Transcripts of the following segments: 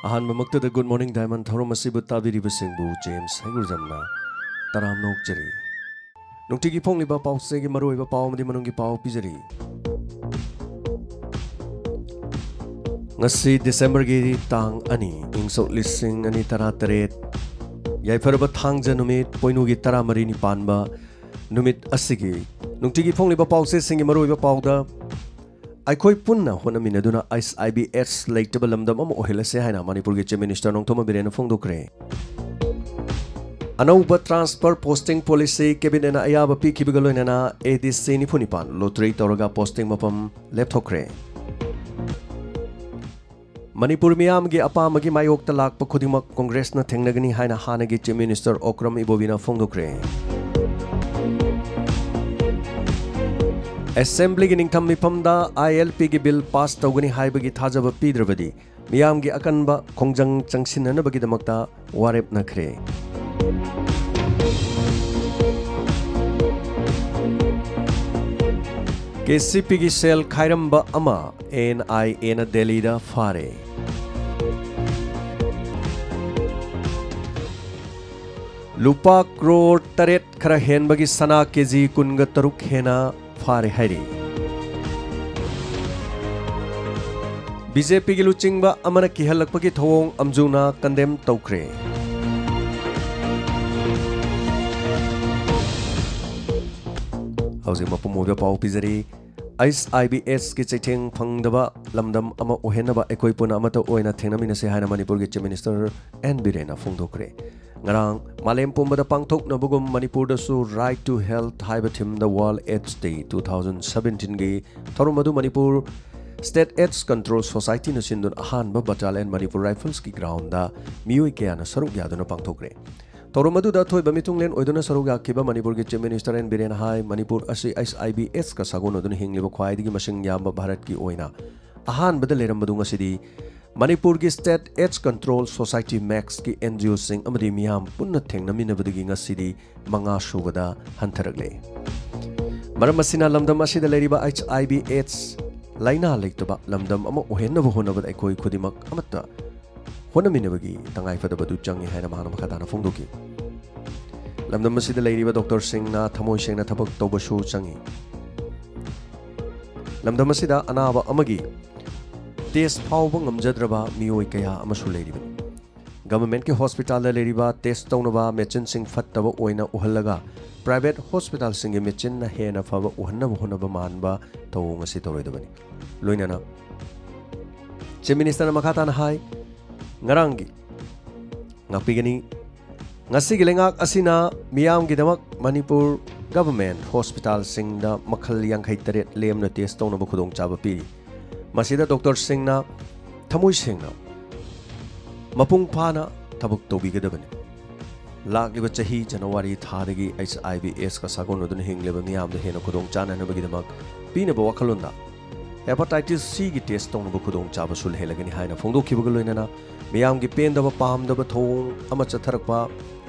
ꯑꯍꯥꯟꯕꯃꯛꯇꯗ good morning diamond ꯊꯧꯔꯝ ꯑꯁꯤꯕꯨ ꯇꯥꯕꯤꯔꯤꯕꯁꯤꯡꯕꯨ James ꯍꯩꯒꯨꯔꯖꯝꯅ ꯇꯔꯥꯝ ꯅꯣꯛꯆꯔꯤ꯫ ꯅꯨꯡꯇꯤꯒꯤ ꯐꯣꯡꯂꯤꯕ ꯄꯥꯎꯆꯦꯒꯤ ꯃꯔꯨꯑꯣꯏꯕ ꯄꯥꯎ ꯑꯃꯗꯤ ꯃꯅꯨꯡꯒꯤ ꯄꯥꯎ ꯄꯤꯖꯔꯤ꯫ ꯉꯁꯤ ꯗꯤꯁꯦꯝꯕꯔꯒꯤ ꯇꯥꯡ 2 ꯏꯪ ꯁꯣꯛ 2018 ꯌꯥꯏꯐꯔꯕ ꯊꯥꯡꯖ ꯅꯨꯃꯤꯠ ꯄꯣꯏꯅꯨꯒꯤ 13ꯅꯤ ꯄꯥꯟꯕ ꯅꯨꯃꯤꯠ ꯑꯁꯤꯒꯤ ꯅꯨꯡꯇꯤꯒꯤ ꯐꯣꯡꯂꯤꯕ ꯄꯥꯎꯆꯦꯁꯤꯡꯒꯤ ꯃꯔꯨꯑꯣꯏꯕ ꯄꯥꯎꯗ ꯑꯩꯈꯣꯏ ꯄꯨꯟꯅ ꯍꯣꯠꯅꯃꯤꯟꯅꯗꯨꯅ IBS ꯂꯩꯇꯕ ꯂꯝꯗꯝ ꯑꯃ ꯑꯣꯏꯍꯜꯂꯁꯦ ꯍꯥꯏꯅ ꯃꯅꯤꯄꯨꯔꯒꯤ ꯆꯤꯐ ꯃꯤꯅꯤꯁꯇꯔ ꯅꯣꯡꯊꯣꯝꯕꯝ ꯕꯤꯔꯦꯟꯅ ꯐꯣꯡꯗꯣꯛꯈ꯭ꯔꯦ꯫ ꯑꯅꯧꯕ ꯇ꯭ꯔꯥꯟꯁꯐꯔ ꯄꯣꯁꯇꯤꯡ ꯄꯣꯂꯤꯁꯤ ꯀꯦꯕꯤꯅꯦꯠꯅ ꯑꯌꯥꯕ ꯄꯤꯈꯤꯕꯒ ꯂꯣꯏꯅꯅ ADC 94 ꯂꯣꯇꯔꯤ ꯇꯧꯔꯒ ꯄꯣꯁꯇꯤꯡ ꯃꯐꯝ ꯂꯦꯞꯊꯣꯛꯈ꯭ꯔꯦ꯫ ꯃꯅꯤꯄꯨꯔ ꯃꯤꯌꯥꯝꯒꯤ ꯑꯄꯥꯝꯕꯒꯤ ꯃꯥꯌꯣꯛꯇ ꯂꯥꯛꯄ ꯈꯨꯗꯤꯡꯃꯛ ꯀꯣꯡꯒ꯭ꯔꯦꯁꯅ ꯊꯦꯡꯅꯒꯅꯤ ꯍꯥꯏꯅ ꯍꯥꯟꯅꯒꯤ ꯆꯤꯐ ꯃꯤꯅꯤꯁꯇꯔ ꯑꯣꯀ꯭ꯔꯝ ꯏꯕꯣꯕꯤꯅ ꯐꯣꯡꯗꯣꯛꯈ꯭ꯔꯦ꯫ ꯑꯦꯁꯦꯝꯕ꯭ꯂꯤꯒꯤ ꯅꯤꯡꯊꯝ ꯃꯤꯐꯝꯗ ILPꯒꯤ ꯕꯤꯜ ꯄꯥꯁ ꯇꯧꯒꯅꯤ ꯍꯥꯏꯕꯒꯤ ꯊꯥꯖꯕ ꯄꯤꯗ꯭ꯔꯕꯗꯤ ꯃꯤꯌꯥꯝꯒꯤ ꯑꯀꯟꯕ ꯈꯣꯡꯖꯪ ꯆꯪꯁꯤꯟꯅꯅꯕꯒꯤꯗꯃꯛꯇ ꯋꯥꯔꯦꯞꯅꯈ꯭ꯔꯦ꯫ KCPꯒꯤ ꯁꯦꯜ ꯈꯥꯏꯔꯝꯕ ꯑꯃ NIAꯅ ꯗꯦꯜꯂꯤꯗ ꯐꯥꯔꯦ꯫ ꯂꯨꯄꯥ ꯀ꯭ꯔꯣꯔ 8 ꯈꯔ ꯍꯦꯟꯕꯒꯤ ꯁꯅꯥ KG 23 ꯍꯦꯟꯅ ꯐꯥꯔꯦ ꯍꯥꯏꯔꯤ꯫ BJPꯒꯤ ꯂꯨꯆꯤꯡꯕ ꯑꯃꯅ ꯀꯤꯍꯜꯂꯛꯄꯒꯤ ꯊꯧꯑꯣꯡ ꯑꯝꯖꯨꯅ ꯀꯟꯗꯦꯝ ꯇꯧꯈ꯭ꯔꯦ꯫ ꯍꯧꯖꯤꯛ ꯃꯄꯨꯡ ꯑꯣꯏꯕ ꯄꯥꯎ ꯄꯤꯖꯔꯤ꯫ IBSꯒꯤ ꯆꯩꯊꯦꯡ ꯐꯪꯗꯕ ꯂꯝꯗꯝ ꯑꯃ ꯑꯣꯏꯍꯟꯅꯕ ꯑꯩꯈꯣꯏ ꯄꯨꯟꯅ ꯑꯃꯠꯇ ꯑꯣꯏꯅ ꯊꯦꯡꯅꯃꯤꯟꯅꯁꯦ ꯍꯥꯏꯅ ꯃꯅꯤꯄꯨꯔꯒꯤ ꯆꯤꯐ ꯃꯤꯅꯤꯁꯇꯔ N. ꯕꯤꯔꯦꯟꯅ ꯐꯣꯡꯗꯣꯛꯈ꯭ꯔꯦ꯫ ꯉꯔꯥꯡ ꯃꯥꯂꯦꯝ ꯄꯨꯝꯕꯗ ꯄꯥꯡꯊꯣꯛꯅꯕꯒꯨꯝ ꯃꯅꯤꯄꯨꯔꯗꯁꯨ ꯔꯥꯏꯠ ꯇꯨ ꯍꯦꯜꯊ ꯍꯥꯏꯕ ꯊꯤꯝꯗ ꯋꯥꯔꯜꯗ ꯑꯦꯗꯁ ꯗꯦ 2017ꯒꯤ ꯊꯧꯔꯝ ꯑꯗꯨ ꯃꯅꯤꯄꯨꯔ ꯁ꯭ꯇꯦꯠ ꯑꯦꯗꯁ ꯀꯟꯇ꯭ꯔꯣꯜ ꯁꯣꯁꯥꯏꯇꯤꯅ ꯁꯤꯟꯗꯨꯅ ꯑꯍꯥꯟꯕ ꯕꯇꯥꯂꯤꯌꯟ ꯃꯅꯤꯄꯨꯔ ꯔꯥꯏꯐꯜꯁꯀꯤ ꯒ꯭ꯔꯥꯎꯟꯗ ꯃꯤꯑꯣꯏ ꯀꯌꯥꯅ ꯁꯔꯨꯛ ꯌꯥꯗꯨꯅ ꯄꯥꯡꯊꯣꯛꯈ꯭ꯔꯦ꯫ ꯊꯧꯔꯝ ꯑꯗꯨꯗ ꯑꯊꯣꯏꯕ ꯃꯤꯊꯨꯡꯂꯦꯟ ꯑꯣꯏꯗꯨꯅ ꯁꯔꯨꯛ ꯌꯥꯈꯤꯕ ꯃꯅꯤꯄꯨꯔꯒꯤ ꯆꯤꯐ ꯃꯤꯅꯤꯁꯇꯔ N. ꯕꯤꯔꯦꯟꯅ ꯍꯥꯏ ꯃꯅꯤꯄꯨꯔ ꯑꯁꯤ IBSꯀ ꯁꯥꯒꯣꯟꯅꯗꯨꯅ ꯍꯤꯡꯂꯤꯕ ꯈ꯭ꯋꯥꯏꯗꯒꯤ ꯃꯁꯤꯡ ꯌꯥꯝꯕ ꯚꯥꯔꯠꯀꯤ ꯑꯣꯏꯅ ꯑꯍꯥꯟꯕꯗ ꯂꯩꯔꯝꯕꯗꯨ ꯉꯁꯤꯗꯤ ꯃꯅꯤꯄꯨꯔꯒꯤ ꯁ꯭ꯇꯦꯠ ꯑꯦꯗꯁ ꯀꯟꯇ꯭ꯔꯣꯜ ꯁꯣꯁꯥꯏꯇꯤ ꯃꯦꯛꯁꯀꯤ NGOꯁꯤꯡ ꯑꯃꯗꯤ ꯃꯤꯌꯥꯝ ꯄꯨꯟꯅ ꯊꯦꯡꯅꯃꯤꯟꯅꯕꯗꯒꯤ ꯉꯁꯤꯗꯤ 5 ꯁꯨꯕꯗ ꯍꯟꯊꯔꯛꯂꯦ꯫ ꯃꯔꯝ ꯑꯁꯤꯅ ꯂꯝꯗꯝ ꯑꯁꯤꯗ ꯂꯩꯔꯤꯕ IBS ꯂꯩꯅꯥ ꯂꯩꯇꯕ ꯂꯝꯗꯝ ꯑꯃ ꯑꯣꯏꯍꯟꯅꯕ ꯍꯣꯠꯅꯕꯗ ꯑꯩꯈꯣꯏ ꯈꯨꯗꯤꯡꯃꯛ ꯑꯃꯠꯇ ꯍꯣꯠꯅꯃꯤꯟꯅꯕꯒꯤ ꯇꯉꯥꯏꯐꯗꯕꯗꯨ ꯆꯪꯉꯤ ꯍꯥꯏꯅ ꯃꯍꯥꯛꯅ ꯃꯈꯥ ꯇꯥꯅ ꯐꯣꯡꯗꯣꯛꯈꯤ꯫ ꯂꯝꯗꯝ ꯑꯁꯤꯗ ꯂꯩꯔꯤꯕ ꯗꯣꯛꯇꯔꯁꯤꯡꯅ ꯊꯃꯣꯏ ꯁꯦꯡꯅ ꯊꯕꯛ ꯇꯧꯕꯁꯨ ꯆꯪꯉꯤ꯫ ꯂꯝꯗꯝ ꯑꯁꯤꯗ ꯑꯅꯥꯕ ꯑꯃꯒꯤ ꯇꯦꯁ ꯐꯥꯎꯕ ꯉꯝꯖꯗ꯭ꯔꯕ ꯃꯤꯑꯣꯏ ꯀꯌꯥ ꯑꯃꯁꯨ ꯂꯩꯔꯤꯕꯅꯤ꯫ ꯒꯚꯔꯟꯃꯦꯟꯠꯀꯤ ꯍꯣꯁꯄꯤꯇꯥꯜꯗ ꯂꯩꯔꯤꯕ ꯇꯦꯁ ꯇꯧꯅꯕ ꯃꯦꯆꯤꯟꯁꯤꯡ ꯐꯠꯇꯕ ꯑꯣꯏꯅ ꯎꯍꯜꯂꯒ ꯄ꯭ꯔꯥꯏꯚꯦꯠ ꯍꯣꯁꯄꯤꯇꯥꯜꯁꯤꯡꯒꯤ ꯃꯦꯆꯤꯟꯅ ꯍꯦꯟꯅ ꯐꯕ ꯎꯍꯟꯅꯕ ꯍꯣꯠꯅꯕ ꯃꯥꯟꯕ ꯊꯧꯑꯣꯡ ꯑꯁꯤ ꯇꯧꯔꯣꯏꯗꯕꯅꯤ꯫ ꯂꯣꯏꯅꯅ ꯆꯤꯐ ꯃꯤꯅꯤꯁꯇꯔꯅ ꯃꯈꯥ ꯇꯥꯅ ꯍꯥꯏ ꯉꯔꯥꯡꯒꯤ ꯉꯥꯛꯄꯤꯒꯅꯤ ꯉꯁꯤꯒꯤ ꯂꯩꯉꯥꯛ ꯑꯁꯤꯅ ꯃꯤꯌꯥꯝꯒꯤꯗꯃꯛ ꯃꯅꯤꯄꯨꯔ ꯒꯚꯔꯟꯃꯦꯟꯠ ꯍꯣꯁꯄꯤꯇꯥꯜꯁꯤꯡꯗ ꯃꯈꯜ 58 ꯂꯦꯝꯅ ꯇꯦꯁ ꯇꯧꯅꯕ ꯈꯨꯗꯣꯡꯆꯥꯕ ꯄꯤꯔꯤ꯫ ꯃꯁꯤꯗ ꯗꯣꯛꯇꯔꯁꯤꯡꯅ ꯊꯃꯣꯏ ꯁꯦꯡꯅ ꯃꯄꯨꯡ ꯐꯥꯅ ꯊꯕꯛ ꯇꯧꯕꯤꯒꯗꯕꯅꯤ꯫ ꯂꯥꯛꯂꯤꯕ ꯆꯍꯤ ꯖꯅꯋꯥꯔꯤ ꯊꯥꯗꯒꯤ IBSꯀ ꯁꯥꯒꯣꯟꯅꯗꯨꯅ ꯍꯤꯡꯂꯤꯕ ꯃꯤꯌꯥꯝꯗ ꯍꯦꯟꯅ ꯈꯨꯗꯣꯡ ꯆꯥꯅꯅꯕꯒꯤꯗꯃꯛ ꯄꯤꯅꯕ ꯋꯥꯈꯜꯂꯣꯟꯗ ꯍꯦꯄꯥꯇꯥꯏꯇꯤꯁ Cꯒꯤ ꯇꯦꯁ ꯇꯧꯅꯕ ꯈꯨꯗꯣꯡꯆꯥꯕꯁꯨ ꯂꯩꯍꯜꯂꯒꯅꯤ ꯍꯥꯏꯅ ꯐꯣꯡꯗꯣꯛꯈꯤꯕꯒ ꯂꯣꯏꯅꯅ ꯃꯤꯌꯥꯝꯒꯤ ꯄꯦꯟꯗꯕ ꯄꯥꯝꯗꯕ ꯊꯧꯑꯣꯡ ꯑꯃ ꯆꯠꯊꯔꯛꯄ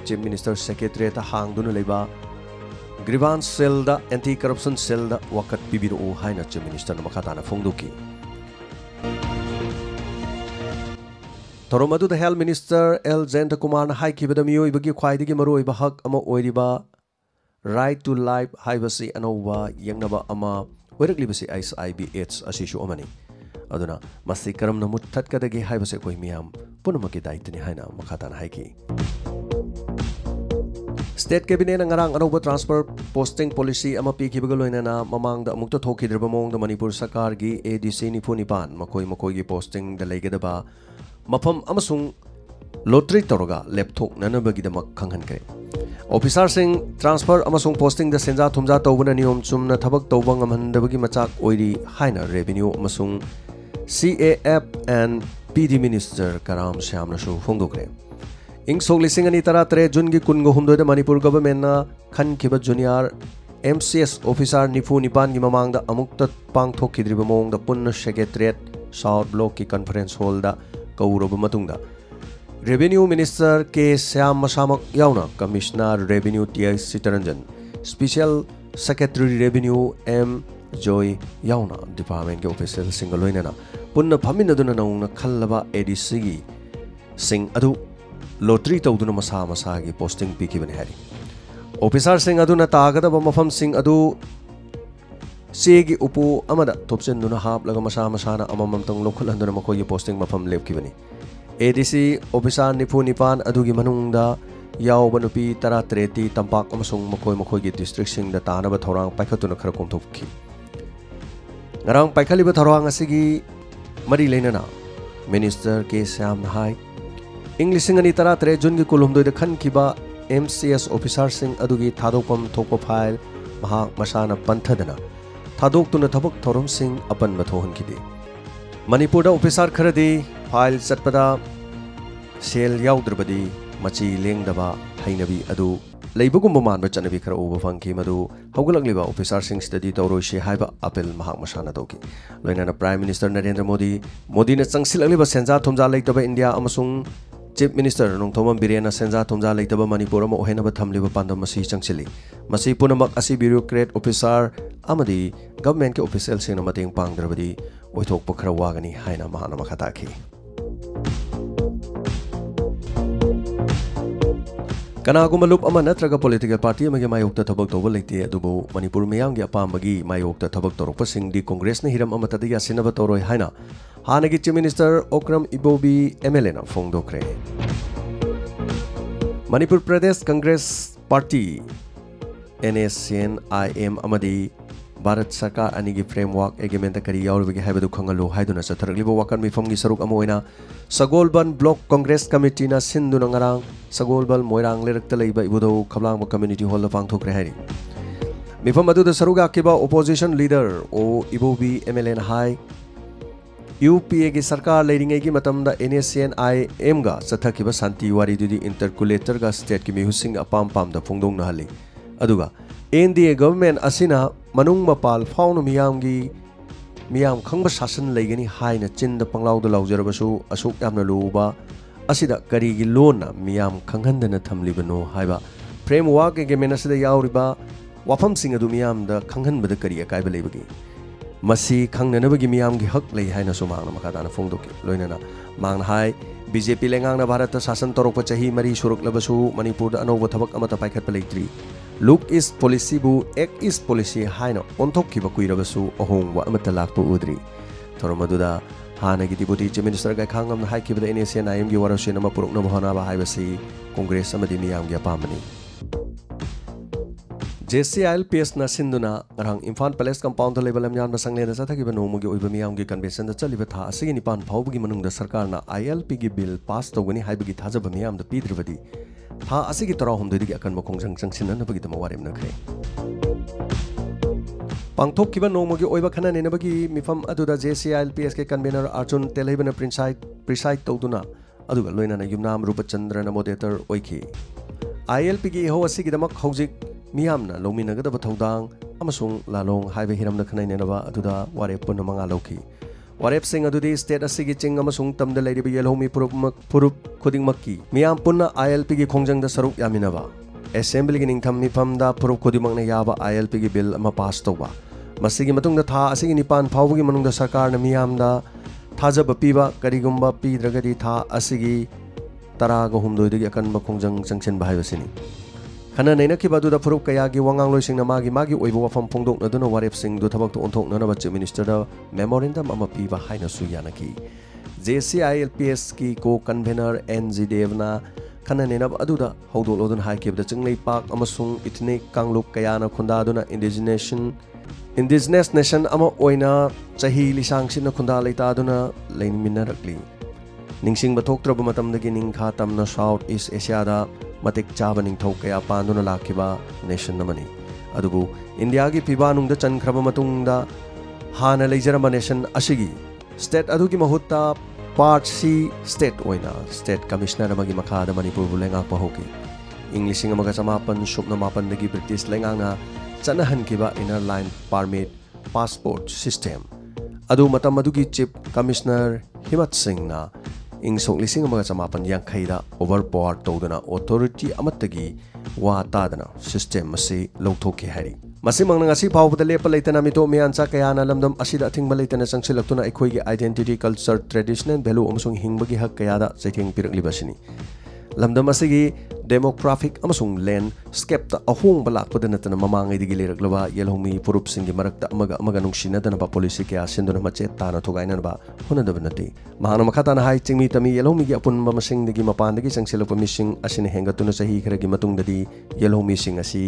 ꯆꯤꯐ ꯃꯤꯅꯤꯁꯇꯔ ꯁꯦꯀ꯭ꯔꯦꯇꯔꯤꯌꯦꯠꯇ ꯍꯥꯡꯗꯨꯅ ꯂꯩꯕ ꯒ꯭ꯔꯤꯚꯥꯟꯁ ꯁꯦꯜꯗ ꯑꯦꯟꯇꯤ ꯀꯔꯞꯁꯟ ꯁꯦꯜꯗ ꯋꯥꯀꯠ ꯄꯤꯕꯤꯔꯛꯎ ꯍꯥꯏꯅ ꯆꯤꯐ ꯃꯤꯅꯤꯁꯇꯔꯅ ꯃꯈꯥ ꯇꯥꯅ ꯐꯣꯡꯗꯣꯛꯈꯤ꯫ ꯊꯧꯔꯝ ꯑꯗꯨꯗ ꯍꯦꯜꯊ ꯃꯤꯅꯤꯁꯇꯔ L. ꯖꯌꯟꯇꯀꯨꯃꯥꯔꯅ ꯍꯥꯏꯈꯤꯕꯗ ꯃꯤꯑꯣꯏꯕꯒꯤ ꯈ꯭ꯋꯥꯏꯗꯒꯤ ꯃꯔꯨꯑꯣꯏꯕ ꯍꯛ ꯑꯃ ꯑꯣꯏꯔꯤꯕ ꯔꯥꯏꯠ ꯇꯨ ꯂꯥꯏꯐ ꯍꯥꯏꯕꯁꯤ ꯑꯅꯧꯕ ꯌꯦꯡꯅꯕ ꯑꯃ ꯑꯣꯏꯔꯛꯂꯤꯕꯁꯤ IBS ꯑꯁꯤꯁꯨ ꯑꯃꯅꯤ꯫ ꯑꯗꯨꯅ ꯃꯁꯤ ꯀꯔꯝꯅ ꯃꯨꯠꯊꯠꯀꯗꯒꯦ ꯍꯥꯏꯕꯁꯤ ꯑꯩꯈꯣꯏ ꯃꯤꯌꯥꯝ ꯄꯨꯝꯅꯃꯛꯀꯤ ꯗꯥꯌꯤꯠꯇꯅꯤ ꯍꯥꯏꯅ ꯃꯈꯥ ꯇꯥꯅ ꯍꯥꯏꯈꯤ꯫ ꯁ꯭ꯇꯦꯠ ꯀꯦꯕꯤꯅꯦꯠꯅ ꯉꯔꯥꯡ ꯑꯅꯧꯕ ꯇ꯭ꯔꯥꯟꯁꯐꯔ ꯄꯣꯁꯇꯤꯡ ꯄꯣꯂꯤꯁꯤ ꯑꯃ ꯄꯤꯈꯤꯕꯒ ꯂꯣꯏꯅꯅ ꯃꯃꯥꯡꯗ ꯑꯃꯨꯛꯇ ꯊꯣꯛꯈꯤꯗ꯭ꯔꯤꯕ ꯃꯑꯣꯡꯗ ꯃꯅꯤꯄꯨꯔ ꯁꯔꯀꯥꯔꯒꯤ ADC 94 ꯃꯈꯣꯏꯒꯤ ꯄꯣꯁꯇꯤꯡꯗ ꯂꯩꯒꯗꯕ ꯃꯐꯝ ꯑꯃꯁꯨꯡ ꯂꯣꯇꯔꯤ ꯇꯧꯔꯒ ꯂꯦꯞꯊꯣꯛꯅꯅꯕꯒꯤꯗꯃꯛ ꯈꯪꯍꯟꯈ꯭ꯔꯦ꯫ ꯑꯣꯐꯤꯁꯥꯔꯁꯤꯡ ꯇ꯭ꯔꯥꯟꯁꯐꯔ ꯑꯃꯁꯨꯡ ꯄꯣꯁꯇꯤꯡꯗ ꯁꯦꯟꯖꯥ ꯊꯨꯝꯖꯥ ꯇꯧꯕꯅ ꯅꯤꯌꯣꯝ ꯆꯨꯝꯅ ꯊꯕꯛ ꯇꯧꯕ ꯉꯝꯍꯟꯗꯕꯒꯤ ꯃꯆꯥꯛ ꯑꯣꯏꯔꯤ ꯍꯥꯏꯅ ꯔꯦꯚꯤꯅ꯭ꯌꯨ ꯑꯃꯁꯨꯡ CAF&PD ꯃꯤꯅꯤꯁꯇꯔ ꯀꯔꯥꯝ ꯁ꯭ꯌꯥꯝꯅꯁꯨ ꯐꯣꯡꯗꯣꯛꯈ꯭ꯔꯦ꯫ ꯏꯪ ꯁꯣꯛ 2018 ꯖꯨꯟꯒꯤ 23ꯗ ꯃꯅꯤꯄꯨꯔ ꯒꯚꯔꯟꯃꯦꯟꯠꯅ ꯈꯟꯈꯤꯕ ꯖꯨꯅꯤꯌꯔ MCS ꯑꯣꯐꯤꯁꯥꯔ 94ꯒꯤ ꯃꯃꯥꯡꯗ ꯑꯃꯨꯛꯇ ꯄꯥꯡꯊꯣꯛꯈꯤꯗ꯭ꯔꯤꯕ ꯃꯑꯣꯡꯗ ꯄꯨꯟꯅ ꯁꯦꯀ꯭ꯔꯦꯇꯔꯤꯌꯦꯠ ꯁꯥꯎꯊ ꯕ꯭ꯂꯣꯛꯀꯤ ꯀꯟꯐꯔꯦꯟꯁ ꯍꯣꯜꯗ ꯀꯧꯔꯕ ꯃꯇꯨꯡꯗ ꯔꯦꯚꯤꯅ꯭ꯌू ꯃꯤꯅꯤꯁꯇꯔ K. ꯁ꯭ꯌꯥꯝ ꯃꯁꯥꯃꯛ ꯌꯥꯎꯅ commissioner revenue T.I. Sitaranjan, special secretary revenue M. Joy ꯌꯥꯎꯅ ꯗꯤꯄꯥꯔꯠꯃꯦꯟꯠꯀꯤ ꯑꯣꯐꯤꯁꯤꯌꯦꯜꯁꯤꯡꯒ ꯂꯣꯏꯅꯅ ꯄꯨꯟꯅ ꯐꯝꯃꯤꯟꯅꯗꯨꯅ ꯅꯧꯅ ꯈꯜꯂꯕ ADCꯒꯤ सिंह अदु लॉटरी तौदुना मसा मसागी पोस्टिंग पीखिबने हारी ऑफिसर सिंह अदुना तागदब मफम सिंह अदु सेगी उपु अमदा थोपचेंदुना हापलगा मसा मसाना अमममतंग लोखलहंदुना मखोगी पोस्टिंग मफम लेपखिबनी एडीसी ऑफिसर निफु निपान अदुगी मनुंगदा यावबा नुपी 13 तंपाक अमसुंग मखोय मखोयगी डिस्ट्रिक्ट सिंगदा तानबा थौरांग पाइखतुना खरा कोंथोखि ngarang paikaliba thorang asigi mari leinana minister ke syam hai english ani 13 jun gi kulumdoi da khan kiba mcs officer sing adugi thadokpam thokpa file mahak masana panthadana thadok tuna thabak thorom sing apan mathohan kide manipur da officer kharadi file chatpada sel yaudrbadi machi lengdaba hainabi adu लेबगुम मानब चनबी खर उब फंकी मदु हौगलगलिबा officer सिंग study तौरोशे हाइबा अपील महाक मसाना तौकी लोइनाना प्राइम मिनिस्टर नरेंद्र मोदी ने चंगसिलगलिबा सेंजा थुमजा लेतबा इंडिया अमसुंग चीफ मिनिस्टर नोंथोमम बिरेना सेंजा थुमजा लेतबा मणिपुर अम ओहेनबा थमलिबा पांदम मसी चंगसिली मसी पुनमक असि ब्यूरोक्रेट ऑफिसर अमदी गवर्नमेंट के ऑफिशियल सिंग मतेंग पांगद्रबदी ओइथोकप खर वागनी हाइना महाना मखताखी कनागुम लुप अमा नत्रगा पॉलिटिकल पार्टी अमगे मायोक्ता थबक तौबा लेते अदुबो मणिपुर मियामगे अपामबगी मायोक्ता थबक तौरपसिंगदी कांग्रेस ने हिरम अमतदगी यासिनबा तौरोय हाइना हानगी chief minister Okram Ibobi MLA ना फोंगदोखरे मणिपुर प्रदेश कांग्रेस पार्टी NSCN-IM अमदी भारत सरकार अनिगी फ्रेमवर्क एग्रीमेंट करी यावरबगे हाइबदु खंगलो हाइदुना चथरगलिबो वाकन मिफमगी सरुक अमोइना सगोलबन ब्लॉक कांग्रेस कमिटी ना सिंधुना ngarang सगोलबल मोइरांग लेरक्ता लेबा इबुदो खबलांग कम्युनिटी हॉल दा पांगथोकरे हाइरि मिफम अदुदा सरुगा केबा ओपोजिशन लीडर ओ इबोबी एमएलए ना हाइ UPA की सरकार लेरिंगे की मतमदा NSCN-IM गा चथकिबा शांति वारी दुदी इंटरकुलेटर गा स्टेट की मिहुसिंग अपाम पाम दा फोंगदोंग ना हलि अदुगा NDA गवर्नमेंट असिना मनुंग मपाल फाउन मियाम खंग शासन लेगनी हाइना चिंद पंगलाउद लाउजरबसु असुक यामना लुबा असिदा करीगी लोना मियाम खंगहंदना थमलिबनो हाइबा फ्रेमवर्क एग्रीमेंट असिदा यावरिबा वाफम सिंग अदु मियाम दा खंगहनबदा करी अकाइबा लेबगी मसी खंगननबगी मियाम गी हक लई हाइना सुमांगना मखादाना फोंगदोकी लोइनाना मांगना हाइ बीजेपी लेंगांगना भारत शासन तौरप चाही मरी सुरुकलबसु मणिपुर दा अनौब थबक अमता पाइखतपा लेत्री लुक इस पॉलिसी बु एक इस policy हाइना ओंथोकिबा कुइरबसु अहोंगवा अमता Lakpa उद्री थोरमदुदा हानगी deputy chief minister गा खांगम हाइकिबदा NSCN-IM गी वरसेन अमा पुरुकना बहनाबा हाइबसी कांग्रेस अमदी मियाम गी अपामनी JCILPS na sinduna rang Imphal Palace compound level amyan na sangle na sathagi nomu gi oiba miyam gi convention da chaliba tha asigi nipan phawbugi manung da sarkar na ILP gi bill pass tawgani haibagi thajaba miyam da pidribadi tha asigi tara homdoi gi akan mokong jangsin na bagi da mawarem na khre pangthok kiba nomu gi oiba khana ne bagi mifam aduda JCILPS ke convener Arjun Telhaibana preside tawduna aduga loina na yumnam Rupachandra na moderator oiki ILP gi ho asigi da mak hojik मियामना लोमिनगदब थौदांग अमसुंग लालोंग हाइबे हिरमना खनाइनेनबा अदुदा वारेप पुन मंगा लौखि वारेप सिंग अदुदी स्टेट असिगी चिंग अमसुंग तमदा लेरिबि येलहोमी पुरुप खुदिंगमक्की मियाम पुन्ना ILP गी खोंजंगदा सरुक यामिनबा असेंबली गी निंगथम मिफमदा पुरुप खुदिंगमकना याबा ILP गी बिल अमा पास तौबा मसिगी मतुंगदा था असिगी निपान फावबगी मनुंगदा सरकारना मियामदा थाजब पीबा करिगुंबा पीद्रगदी था असिगी तरागा हुमदोइदगी अकनबा खोंजंग जंगसिन बाहाइबसिनी खना नैनखिबा दुदा फुरुप कयागी वांगांग लोइसिंगना मागी ओइबो वाफम फोंदोकनदुना वारेप सिंग दु थबक तो ओंथोकननबा चीफ मिनिस्टर दा मेमोरेंडम अमा पीबा हाइना सु यानकी JCILPS की को कन्वेनर NG देवना खना नैनब अदुदा हौदोलोदन हाइकिबदा चिंगलै पाक अमसुंग इथनिक कांगलुक कयाना खुंदादुना इंडिजिनस नेशन अमा ओइना चाही लिसांगसिना खुंदा लैतादुना लैनिमिनरकली निंगसिंगबा थोक्त्रब मतमदगी निंखा तमना साउथ ईस्ट एशिया दा मतिक चाबा निंगथौ कया पांदुना लाखिबा नेशन नमनी अदुबु इंडिया की पिबानुंगदा चनख्रबा मतुंगदा हाना लेजरबा नेशन असिगी स्टेट अदुगी महुत्ता पार्ट C स्टेट ओइना स्टेट कमिश्नर अमगी मखादा मणिपुर बुलेंगा पहोकी इंग्लिशिंग अमगा समापन सुपना मापन दगी ब्रिटिश लेंगांगा चनहनकिबा inner line permit passport system अदु मतम अदुगी चीफ कमिश्नर हिमत सिंह ना इंसोक लिसिंग अमगा समापन यांखैदा ओवरपावर तौदना ऑथोरिटी अमतगी वा तादना सिस्टम असे लौथोके हारि Masimang ngasi phawbda lepa leitana mito miancha kayana lamdam asida thingba leitana changsilaktuna aikhoigi identity culture traditional value amasung hingbagi hak kayada chaitheng piraklibasini lamdam asigi demographic amasung landscape ta ahongba lakpada natana mamangai digi leraklaba yelhomi purup singi marakta amaga nungsinadana ba policy kaya sinduna mache tana thogaina ba honadaba nati mahana makhatana hai chingmi tami yelhomi gi apunba masing digi mapandagi changsilakpa mising asine hengatuna sahi kharagi matungdadi yelhomi sing asi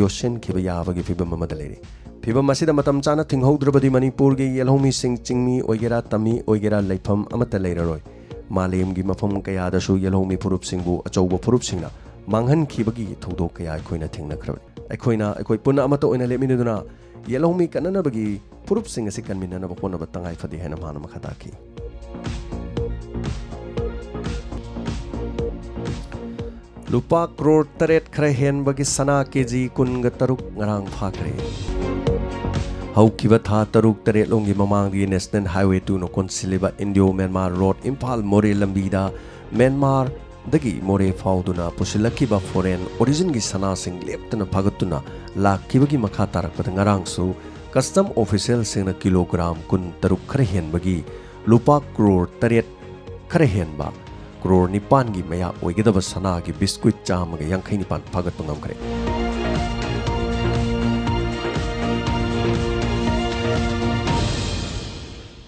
yosen khiba yabagi fibam amadalere fibam asida matam chana thinghodrabadi manipur gi yelhomi sing chingmi oigera tami oigera leifam amata leiraroi Malim gi mafam kaya da su yelhomi purup singbu achauba purup singna manghan khibagi thodo kaya khoina thingna khrab aikoi puna amata oina leminiduna yelhomi kanana bagi purup sing asi kanmina na bakona batangai fadi hena mana makhata ki lupa crore taret khre hen bagi sana kg kunga taruk ngarang phakre Haukiba tha taruk taret longi mamangdi National Highway 2 no konsiliba Indio Myanmar Road Impal More lambida Myanmar dagi More fauduna pusilakiba foreign origin gi sana sing leptana phagatuna lakkibagi makha tarakpada ngarangsu custom official singna kilogram kun taruk khare hen bagi lupa crore taret khare hen ba crore nipan gi maya oigedaba sana gi biscuit chamaga yankhai nipan phagatpa ngamkhare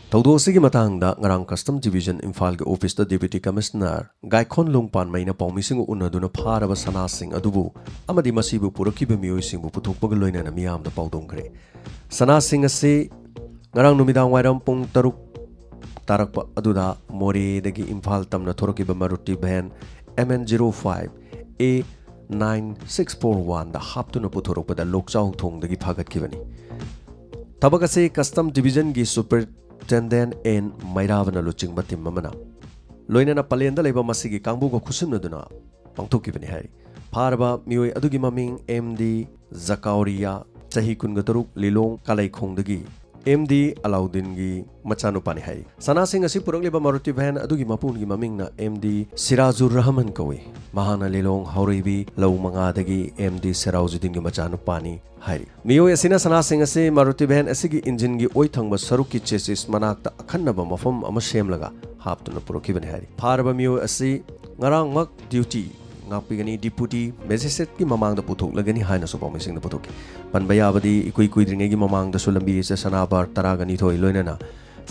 Taudosi gi matangda ngarang custom division Imphal ge office da deputy commissioner Gaikhon Lungpan maina paumising unaduna pharaba sana sing adubu amadi masibu purakiba mioi singbu puthokpaga loinana miyam da paudongkhre sana sing ase ngarang numidang wairam pung taruk tarakpa aduda More dagi Imphal tamna thorokiba Maruti van MN05 A9641 da haptuna puthorokpada Lokchau thong dagi phagatkhibani tabakase custom division gi Superintendent N Mairavana luching batim mamana loinana palenda leba masigi kangbu ko khusimnaduna pangthokibani hai pharba mioi adugi maming MD Zakauria chahi kungataruk Lilong Kalai khongdagi MD Alauddin gi machanupani hai sana sing asi purakleba Maruti van adugi mapun gi mamingna MD Sirajur Rahman kawi mahana Lilong Hauribi Lau manga dagi MD Sirajuddin gi machanupani hai mioi asina sana sing ase Maruti van asigi engine gi oithangba sarukki chassis manakta akhannaba mafam ama semlaga haptuna purokibani hai pharba mioi asi ngarang mak duty ngakpigani deputy magistrate ki mamang da puthok lagani haina so pawmi sing da puthoki panbayabadi ikui dringe gi mamang da sulambi se sanabar taragani thoi loinana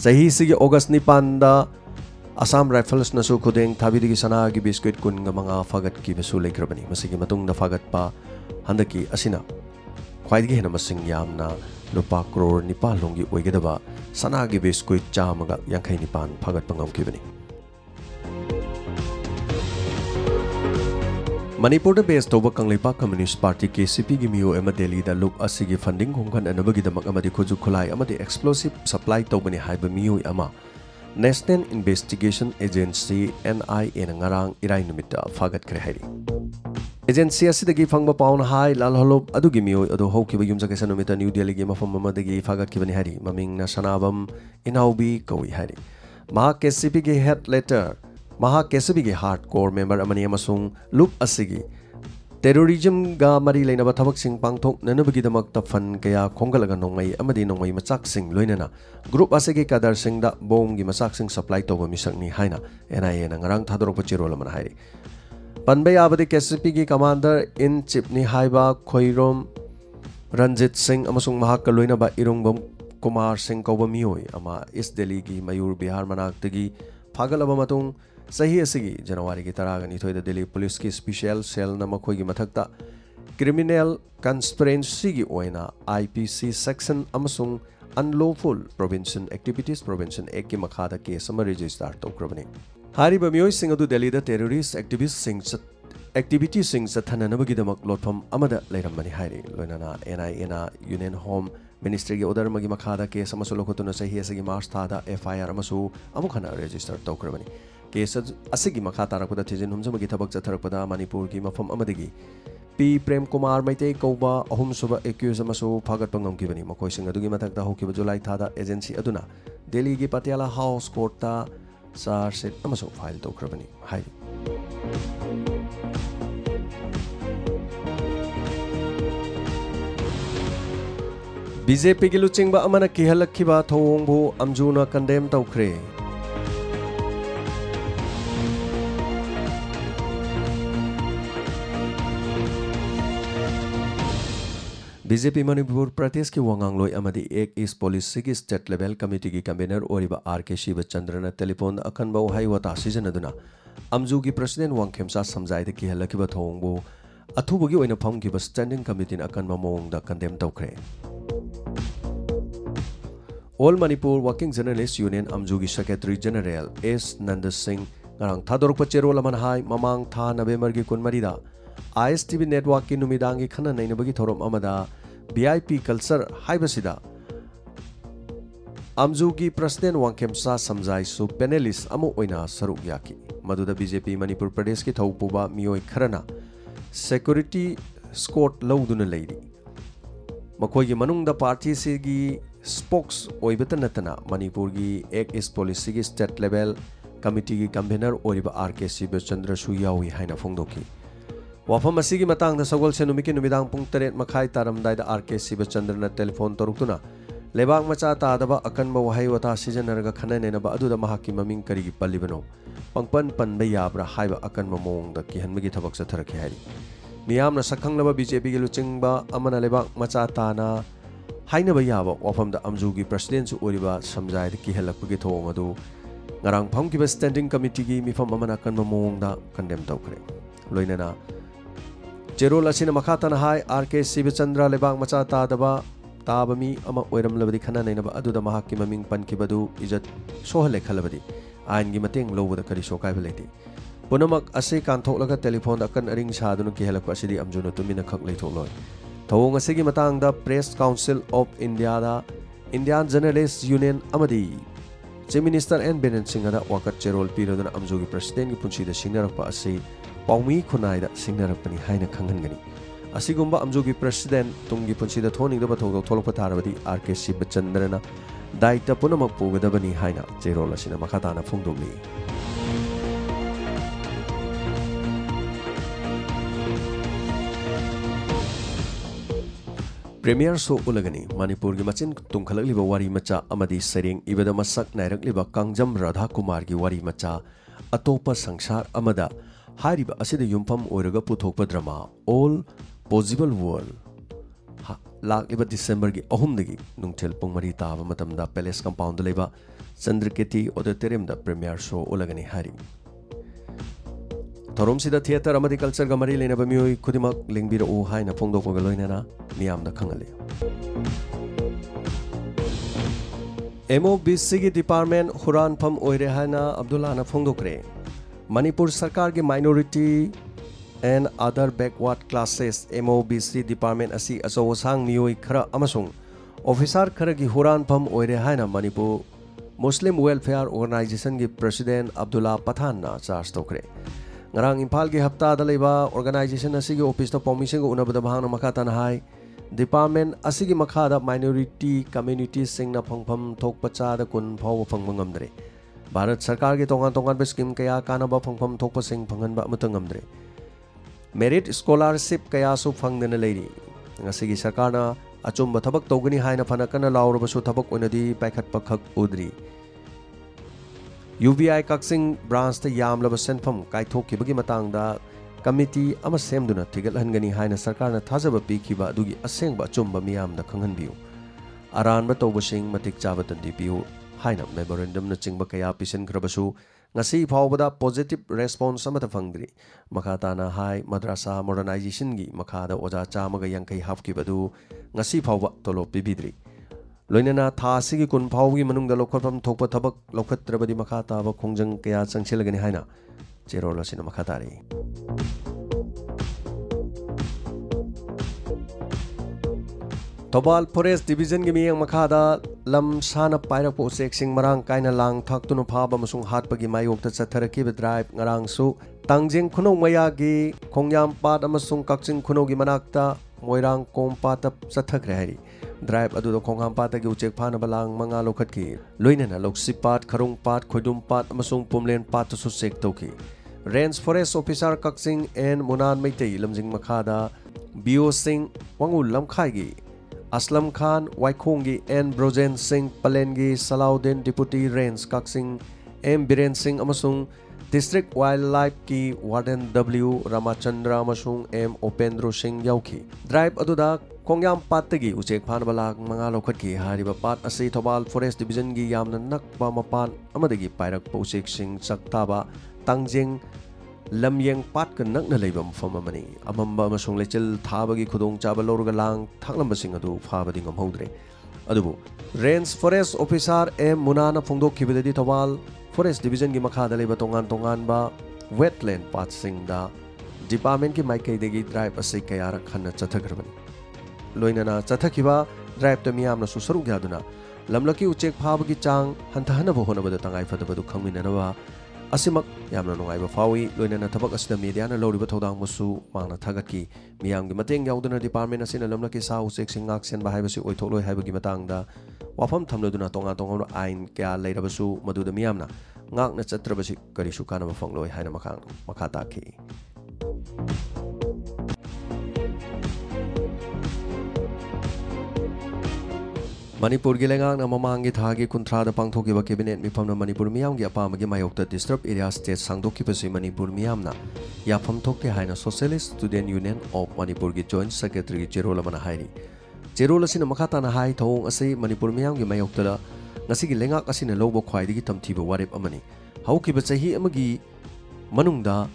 sahi sigi August ni panda Assam Rifles na su khudeng thabidi gi sana gi biscuit kun nga manga fagat ki besu lekrabani masigi matung da fagat pa handaki asina khwaidigi hena masing yamna lupa crore nipa longi oigedaba sana gi biscuit chamaga yankhai nipan fagat pangam kibani Manipur da base toba Kangleipak Communist Party KCP gi miyo ema Delhi da luk asigi funding hongkan anabagi damak amadi khoju khulai amadi explosive supply tobani haiba miyo ama National Investigation Agency NIA na ngarang irai numita fagat kre hairi agency asidagi phangba pauna hai lalholop adugi miyo adu hokiba yumjaka sanumita New Delhi gi mafam amadagi fagat kibani hairi maming na sanabam inaubi kawi hairi ma KCP gi head letter Maha KCP gi hardcore member amani amasung loop asigi terrorism ga mari leinaba thabak sing pangthok nanabagi damak ta fan kaya khongalaga nongmai amadi nongmai machak sing loinana group asigi kadar sing da bomb gi machak sing supply toba misakni haina NIA na ngarang thadorok chirol man hairi panbay abadi KCP gi commander in chief ni haiba Khoirom Ranjit Singh amasung mahak ka loinaba Irungbom Kumar Singh kauba mioi ama East Delhi gi Mayur Bihar manaktagi phagalaba matung Sahi asigi January ki taragani thoida Delhi Police ki special cell na makhoi gi mathakta criminal conspiracy gi oina IPC section amasung unlawful prevention activities prevention act ki makhada case ama register tokrabani hariba mioi sing adu Delhi da terrorist activities sing sathana nabagi damak lotpham amada leiramani hairi loinana NIA na Union Home Ministry gi order magi makhada case ama solokotuna sahi asigi March thada FIR amasu amukhana register tokrabani Case asigi makha tarakpada thijin humjamagi thabak chatharakpada Manipur gi mafam amadagi P Prem Kumar Maitei kauba ahum suba accused amasu phagat pangam kibani makoi sing adugi mathakta hokiba July thada agency aduna Delhi gi Patiala House Court ta charge sheet amasu file tokrabani hai BJP की लुचिंगबा अमना किहलखिबा थौंगबु अमजुना condemn तौखरे BJP Manipur Pradesh की वांगांगलोई अमदी एक इस policy की state level committee की convener ओरिबा RK Shivachandran telephone अखनबा वहाई वता सिजनदुना अमजू की प्रेसिडेंट वांगखेमसा समजाइद की हलकिबा थोंगबो अथुबगी ओइना फमकिबा स्टैंडिंग कमिटी अकनबा मोंगदा कंडेम तौखरे all Manipur working journalist union अमजू की secretary general S Nand Singh ngarang thadorok pachero laman hai mamang tha November gi kunmarida ISTV network की नुमिदांगी खना नैनबगी थोरम अमदा VIP कल्चर हाइबसिदा अमजू की प्रेसिडेंट वांगखेमसा समजाइसु पैनलिस्ट अमु ओइना सरुक याकी मदुदा BJP मणिपुर प्रदेश की थौपुबा मियोय खरना सिक्योरिटी स्कोट लौदुना लेरी मखोयगी मनुंगदा पार्टी सिगी स्पोक्स ओइबता नतना मणिपुर की एक इस पॉलिसी की स्टेट लेवल कमिटी की कन्वीनर ओरिबा RK शिवचंद्र सुयावी हाइना फोंदोकी वाफम असिगी मतंग सगोल से नुमिकी नुमिदांग पुंग तरेट मखाई तारमदाइदा RK शिवचंद्रन टेलीफोन तरुक्तुना लेबाक मचा तादबा अकनबा वहाई वता सिजनरगा खननेनबा अदुदा महाकी ममिंग करिगी पल्लिबनो पंगपन पनबा याब्रा हाइबा अकनबा मोंगदा किहनबगी थबक चथरखे हाइरी मियामना सखंगलबा BJP की लुचिंगबा अमना लेबाक मचा ताना हाइनबा याबा वाफमदा अमजूगी प्रेसिडेंट ओरिबा समजाइद किहलकपगी थोंग अदु ngarang phangkiba standing committee gi mifam amana kanma moongda condemn tawkhre loinana Cherol asina makhatana hai RK Sivachandra lebang macha tadaba tabami ama oiram labadi khana nainaba aduda mahakki maming pankibadu ijat sohale khalabadi ain gi mateng lobada kari sokai beleti punamak ase kantholaga telephone akan aring sadunu ki helak asidi amjuna tumina khak leitholoi thawong asigi matangda Press Council of India da Indian Journalists Union amadi Chief Minister N Biren Singh da wakat Cherol piroduna amjogi president gi punchida singnarakpa ase paumi khunai da singnarakpani haina khangangani asigumba amjogi president tungi punchida thoningda bathog tholokpa tarabadi RK Sivachandrana daita punamak pugadabani haina Cherol asina makhatana phongdogli Premier show ulagani Manipur gi machin tungkhalakliba wari macha amadi sereng ibada masak nairakliba Kangjam Radha Kumar gi wari macha atopa sangsar amada hariba asida yumpham oiraga puthokpa drama All Possible World lakliba December gi ahumdagi nungthel pungmari taba matamda Palace Compound leba Chandraketi Auditorium da Premier show ulagani hari Thorom sida theater amadi culture ga mari lena bamioi khudimak lingbira o haina phongdok ga loinana miyamda khangale MOBC gi department huran pham oire haina Abdullah na phongdokre Manipur sarkar gi minority and other backward classes MOBC department asi asawasang mioi khara amasung officer khara gi huran pham oire haina Manipur Muslim Welfare Organization gi president Abdullah Pathan na charge tokre ngarang Imphal gi hafta da leiba organization asigi office ta permission go unabada bahana makhata na hai department asigi makhada minority community singna phangpham thokpa cha da kun phaw phangba ngamdre Bharat sarkar gi tongan tongan be scheme kaya kana ba phangpham thokpa sing phangan ba amata ngamdre merit scholarship kaya su phangdena leiri ngasigi sarkar na achumba thabak togani haina phana kana lawrba su thabak onadi paikhat pakhak udri UBI Kaksing branch ta yamlaba senpham kaithokibagi matangda committee ama semduna thigalhangani haina sarkar na thajaba pikhiba adugi asengba achumba miyamda khanghanbiu aranba tobasing matik chabatan dipiu haina memorandum na chingba kaya pisan khrabasu ngasi phawbada positive response amata phangdri makhata na hai madrasa modernization gi makhada oja chamaga yankai hafkibadu ngasi phawba tolop pibidri loinana tha sigi kun phawgi manungda lokhatam thokpa thabak lokhatrabadi makha taba khongjang kaya changchilagani haina Cherol asina makha tari Tobal Forest Division gi miyang makhada lam sana pairak po seksing marang kaina lang thaktunu phaba masung hatpagi mayokta chatharaki be drive ngarang su tangjeng khuno maya gi khongyam pat amasung kakching khuno gi manakta moirang kompata chathakre hari drive adu do khongham pat gi uchek phana balang manga lokhat ki loinana loksi pat kharung pat khoidum pat amasung pumlen pat su sek toki range forest officer kakching and munan meitei lamjing makhada BO Singh wangul lamkhai gi Aslam Khan Waikhongi N Brojen Singh Palengi Salaudin Deputy Range Kaksing M Biren Singh amasung District Wildlife ki Warden W Ramachandra amasung M Opendro Singh yauki drive aduda Kongyam Patagi Uchek Panbalak mga lokhatki hariba pat asi Thobal Forest Division gi yamna nakba mapan amadagi pairak Uchek Singh Saktaba Tangjeng Lamyeng Pat kan nakna leiba mafam amani amamba amasung lechel thabagi khudong chaba lorga lang thaklamba sing adu phabadi ngamhodre adubu Range Forest Officer M Munana phongdokhibadadi Thobal Forest Division ki makhada leiba tongan ba wetland pat sing da department ki maikai degi drive asi kayara khanna chathagrabani loinana chathakiba drive to miyamna su saruk yaduna lamlaki uchek phabagi chang hantahana bo honabada tangai fadabadu khangminanawa asimak yamna nungai ba fawi loinana thabak asida media na loriba thodang musu mangna thagatki miyamgi mateng yauduna department asina lamlaki sa uchek singak sen ba haibasi oithokloi haibagi matangda wafam thamladuna tonga ain kya leirabasu maduda miyamna ngakna chatrabasi karisu kanaba fangloi haina makha takhi Manipur Gilengang na mamangi thagi kuntrada pangthokiba cabinet mifamna Manipur miyamgi apamagi mayokta disturb area state sangdokibasi Manipur miyamna yafam thokte haina Socialist Student Union of Manipur gi Joint Secretary Cherola mana hairi Cherola sina makata na hai thong ase Manipur miyamgi mayokta ngasigi lengak asina lobo khwaidigi tamthiba warep amani haukiba chahi amagi manungda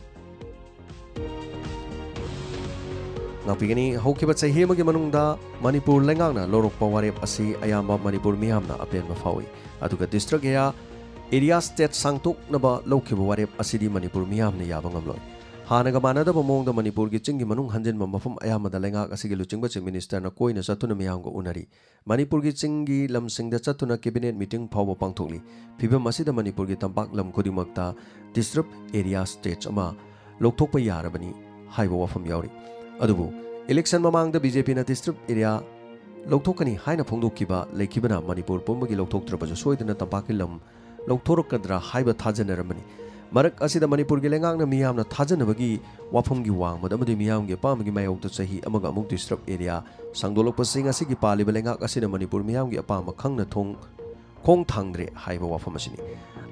Napigani Hokiba Sahimagi Manunda, Manipur Lengana, Lorok Pawarep Asi, Ayamba Manipur Miamna, Apen Mafawi, Atuka District area state Sangtuk Naba, Lokiba Warep Asidi Manipur Miamni Yabangamloy. Hanagamana among the Manipur Gichingi Manung Hanjan Mamafum Ayama the Lenga Asigiluching Minister Nakoi Satuna Miango Unari. Manipur Gichingi Lam Sing the Satuna Cabinet meeting Power Pangtoli. Piba Masida Manipur Gitampak Lam Kodimakta, District area states Ama, Loktopa Yarabani, Haiwa from Yori. Adubu election mamang the BJP na district area Loktokani haina phongdokiba lekibana Manipur pumbagi loktoktrabaja soidana tampakilam loktorokadra haiba thajaneramani marak asida Manipur gi lengang na miyamna thajanabagi wafamgi wangmada amadi miyamgi pamagi mayokta chahi amaga amuk district area sangdolokpasing asigi paliba lengak asida Manipur miyamgi apama khangna thong khong thangdre haiba wafam asini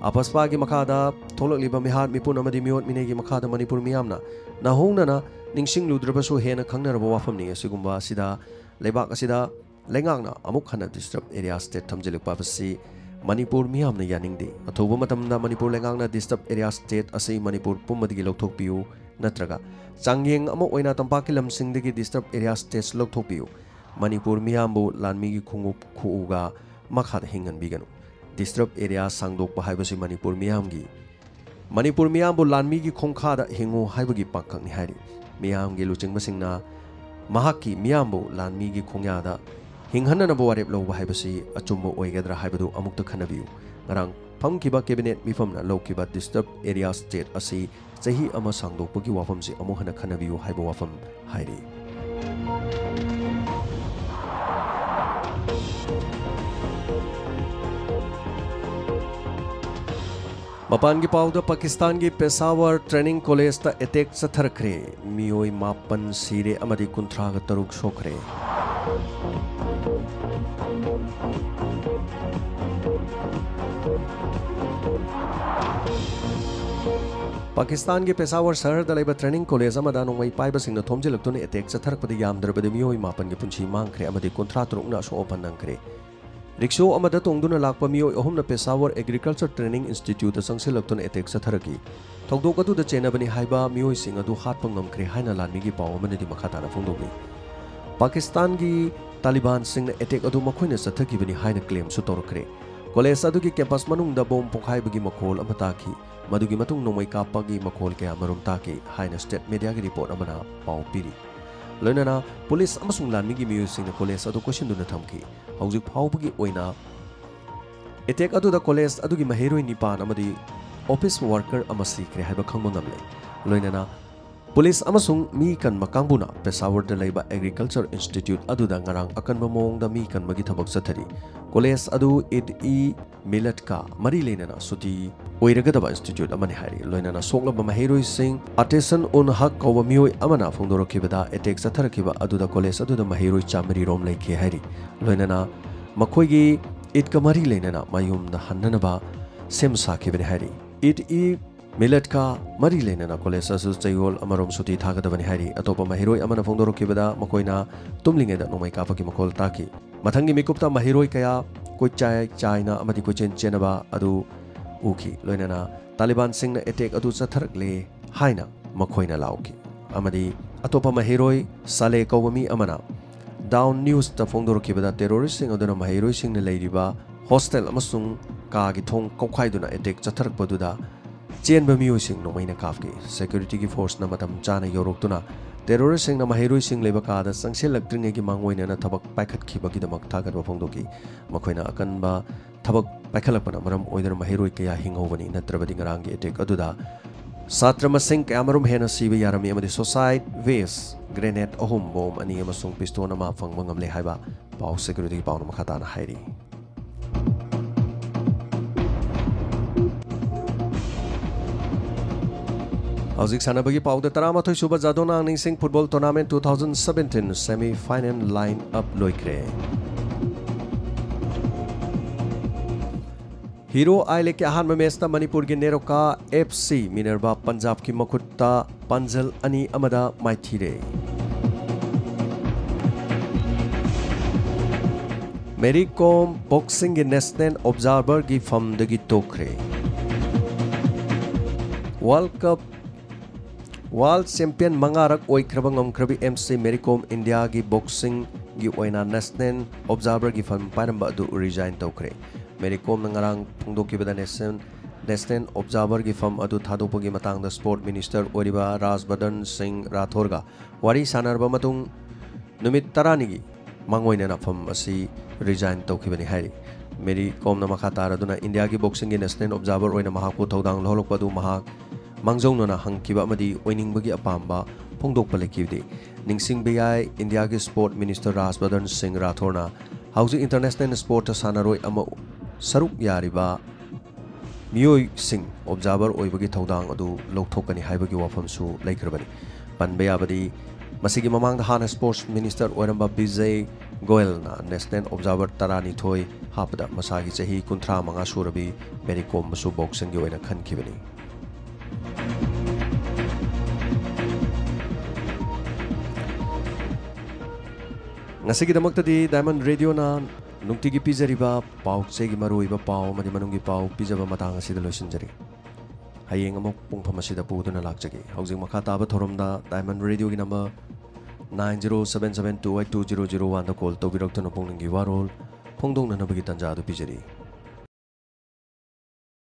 apaspa gi makada tholokliba mihar mipun amadi miot minegi makada Manipur miyamna nahongna na Ningsing Ludrabasu Hena Kangna Wafamni, Sigumba Sida, Lebak Asida, Lengangna, Amukhana District Area State Tamjilik Papasi, Manipur Miamna Yaningdi, Atobumatamna Manipur Lengangna District Area State Asi Manipur Pumadigi Loktopiu, Natraga, Changying Amoina Tampakilam Singdigi District Area States Loktopiu, Manipur Miambu, Lanmigi Kungup Kuuga, Makhat Hingan Biganu, District Area Sangdok Pahibasi Manipur Miamgi, Manipur Miambu Lanmigi Kongkada Hingu Haibagi Pakang Nihari. Miyamgi luching masingna mahaki miyambu lanmigi khongyada hinghana na warep lo haibasi achumbo oigadra haibadu amukta khanabiu ngarang phamkiba cabinet mifamna lokiba disturbed area state asi chahi ama sangdokpagi wafamsi amuhana khanabiu haiba wafam hairi Mapan ki pauda Pakistan ki Peshawar Training College ta attack satharkre mioi mapan sire amadi kunthra ga taruk sokre Pakistan ki Peshawar shahar da laiba Training College amada nongmai paiba singna thomjilaktune attack satharkpadi yamdrabadi mioi mapan ki punchi mangkhre amadi kunthra taruk na so open nangkre Rikshaw amada tongduna lakpa mioi ahumna Peshawar Agriculture Training Institute sangsilaktuna attack satharaki thokdok adu da chenabani haiba mioi sing adu hatpa ngamkre haina lanmigi paw amanadi makhatana phongdokni Pakistan gi Taliban singna attack adu makhoina sathakibani haina claim su torkre college adu gi campus manung da bom pokhaibagi makhol amata ki madugi matung nomai kapagi makhol kya marum taki haina state media gi report amana paw piri Loinana police amasung lanmigi mioi singna college adu question duna thamki Hauzik Paubagi Oina Attack adu the college adugi maheroi nipan amadi office worker amasi kre haiba khangmangamle loinana police amasung mi kan makangbuна Peshawar da laiba Agriculture Institute adu da ngarang akan mamong da mi kan magi thabak sathari college adu it मिलट का मरी लेना सुटी ओइरगदबा institute अमने हारी लोइना सोंगलब महैरोइ Singh artisan उन हक कौब मियोय अमना फोंदोरखिबदा attack चथरखिबा अदुदा college अदुदा महैरोइ Chamari रोम लेखे हारी लोइना मखोइगी इट का मरी लेना मायुमदा हन्ननबा सेम साखिबने हारी इट ई मिलट का मरी लेना कॉलेज असु चैगोल अमरोम सुटी थागदबने हारी अतोप महिरोय अमना फोंदोरखिबदा मखोइना तुमलिंगेदा नोमाई कापकी मखोल ताकी मथंगी मिकुप्ता महिरोय कया कोई चाइना अमदी कोई चेनबा अदु उखी लोइना तालिबान सिंह एटेक अदु चथरकले हाइना मखोइना लाउकी अमदी अतोप महिरोय साले कौबमी अमना डाउन न्यूज ता फोंदोरखिबदा टेरोरिस्ट सिंह अदुना महिरोय सिंह ने लेरिबा हॉस्टल अमसुंग कागी थोंग कौखाइदुना एटेक चथरकपदुदा चेनबा मियोइसिंग नोमैना काफकी सिक्योरिटी की फोर्स ना मतम चाना योरोक्तुना टेरोरिस्ट सिंह ना महिरोइ सिंह लेबा कादा संगसेलक्त्रिङे की मांगोइना थबक पाइखतखिबगीदमक थागदबा फोंदोकी मखोइना अकनबा थबक पाइखलपना मरम ओइदर महिरोइ कया हिंगौबनी नत्रबदी ngaraंगी एटेक अदुदा सात्र मसिंग कयामरुम हेना सीबा यारमी अमदी सोसाइट वेस्ट ग्रेनेड अहुम बॉम अनि अमसुंग पिस्तोल अमा फंगबा ngamle हाइबा पाउ सिक्योरिटी की पाउन मखाताना हाइरी हौजिक सानबगी पाउद तरामाथोय सुबा जादोना निसिंग football tournament 2017 semifinal line up लोइक्रे हीरो आइले के अहान मैच मणिपुर की नेरोका FC मिनरबा पंजाब की मखुत्ता पंजल अनि अमदा माइथिरे मेरी कॉम बॉक्सिंग की नेशनल ऑब्जर्वर की फम दगी तोखरे वर्ल्ड चैंपियन मंगारक ओइख्रब ngomkhrabi MC मेरी कॉम इंडिया की बॉक्सिंग की ओइना नेशनल ऑब्जर्वर की फम पारंबा अदु रिजाइन तोखरे मेरी कॉम नंगरांग फुंगदोकिबदा नेशनल ऑब्जर्वर की फम अदु थादोपगी मतंग स्पोर्ट मिनिस्टर ओरिबा राजवर्धन सिंह राठौरगा वारी सानरबा मतुंग नुमित तरानिगी मांगोइना फम असी रिजाइन तोखिबनी हाइरी मेरी कॉम न मखा तारदुना इंडिया की बॉक्सिंग की नेशनल ऑब्जर्वर ओइना महाको थौदांग लहलोकपदु महाक मांगजौनना हंकिबा अमदी ओइनिंगबगी अपाम्बा फोंदोकपा लेकिबदि निंगसिंग बियाय इंडिया की स्पोर्ट मिनिस्टर राजवर्धन सिंह राठौरना हाउजी इंटरनेशनल स्पोर्ट सानरोय अमा सरुक यारिबा मियोय सिंह ऑब्जर्वर ओइबगी थौदांग अदु लौथोकनी हाइबगी वाफमसु लेखरबनी पनबे याबदी मसिगी ममांग हाना स्पोर्ट्स मिनिस्टर ओरंबा विजय गोयलना नेशनल ऑब्जर्वर तरानी थोय हापदा मसागी चही 35 सुरबी मेरी कॉम मसु बॉक्सिंग की ओइना खनखिबनी ngasigidamakta di Diamond Radio na nungtigi pizariba pau segi maruiba pau madi manungi pau pizaba matang asida loisinjari hayeng amok pungpham asida puduna lakjagi haujing makha taba thoromda Diamond Radio gi number 9077282001 da call tobirak tano pungningi warol phongdong na nabagi tanja adu pizari